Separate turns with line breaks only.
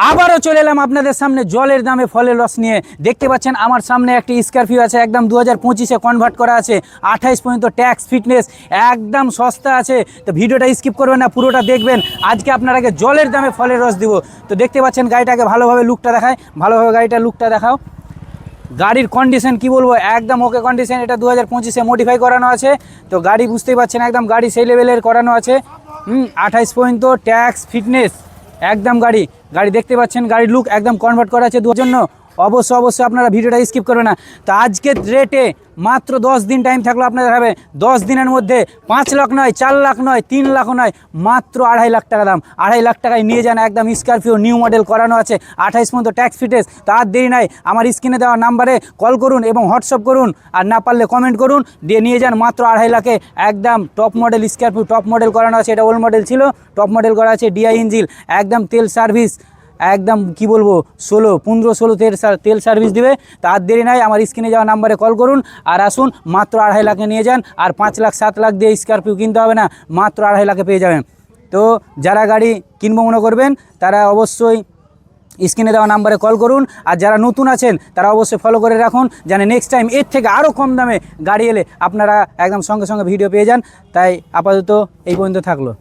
আবারও চলে এলাম আপনাদের সামনে জলের দামে ফলের রস নিয়ে। দেখতে পাচ্ছেন আমার সামনে একটি স্করপিও আছে, একদম 2025-এ কনভার্ট করা আছে, 28 পর্যন্ত ট্যাক্স ফিটনেস, একদম সস্তা আছে। তো ভিডিওটা স্কিপ করবেন না, পুরোটা দেখবেন। আজকে আপনারাকে জলের দামে ফলের রস দিব। তো দেখতে পাচ্ছেন গাড়িটাকে ভালোভাবে লুকটা দেখায়, ভালোভাবে গাড়িটার লুকটা দেখাও। গাড়ির কন্ডিশন কি বলবো, একদম ওকে কন্ডিশন। এটা 2025-এ মডিফাই করানো আছে। তো গাড়ি বুঝতেই পাচ্ছেন একদম গাড়ি সেই লেভেলের করানো আছে। 28 পর্যন্ত ট্যাক্স ফিটনেস একদম গাড়ি দেখতে পাচ্ছেন। গাড়ির লুক একদম কনভার্ট করা আছে জন্য অবশ্যই আপনারা ভিডিওটা স্কিপ করবেন না। তো আজকের রেটে মাত্র 10 দিন টাইম থাকলো আপনাদের হবে। 10 দিনের মধ্যে 5 লাখ নয়, 4 লাখ নয়, 3 লাখও নয়, মাত্র 2.5 লাখ টাকা দাম। 2.5 লাখ টাকায় নিয়ে যান একদম স্করপিও নিউ মডেল করানো আছে, 28 পর্যন্ত ট্যাক্স ফিটেস। তো আর দেরি নাই, আমার স্ক্রিনে দেওয়া নাম্বারে কল করুন এবং হোয়াটসঅ্যাপ করুন, আর না পারলে কমেন্ট করুন, দিয়ে নিয়ে যান মাত্র 2.5 লাখে একদম top model Scorpio. Top model করানো আছে, এটা ওল্ড মডেল ছিল, টপ মডেল করা আছে, ডিআই ইঞ্জিন, একদম তেল সার্ভিস, একদম কি বলবো 15-16 তেল সার্ভিস দিবে। তার দেরি নাই, আমার স্ক্রিনে যাওয়া নাম্বারে কল করুন আর আসুন, মাত্র 2.5 লাখে নিয়ে যান। আর 5 লাখ 7 লাখ দিয়ে স্করপিও কিনতে হবে না, মাত্র 2.5 লাখে পেয়ে যাবেন। তো যারা গাড়ি কিনবো মনে করবেন তারা অবশ্যই স্ক্রিনে দেওয়া নাম্বারে কল করুন। আর যারা নতুন আছেন তারা অবশ্যই ফলো করে রাখুন, যেন নেক্সট টাইম এর থেকে আরও কম দামে গাড়ি এলে আপনারা একদম সঙ্গে সঙ্গে ভিডিও পেয়ে যান। তাই আপাতত এই পর্যন্ত থাকলো।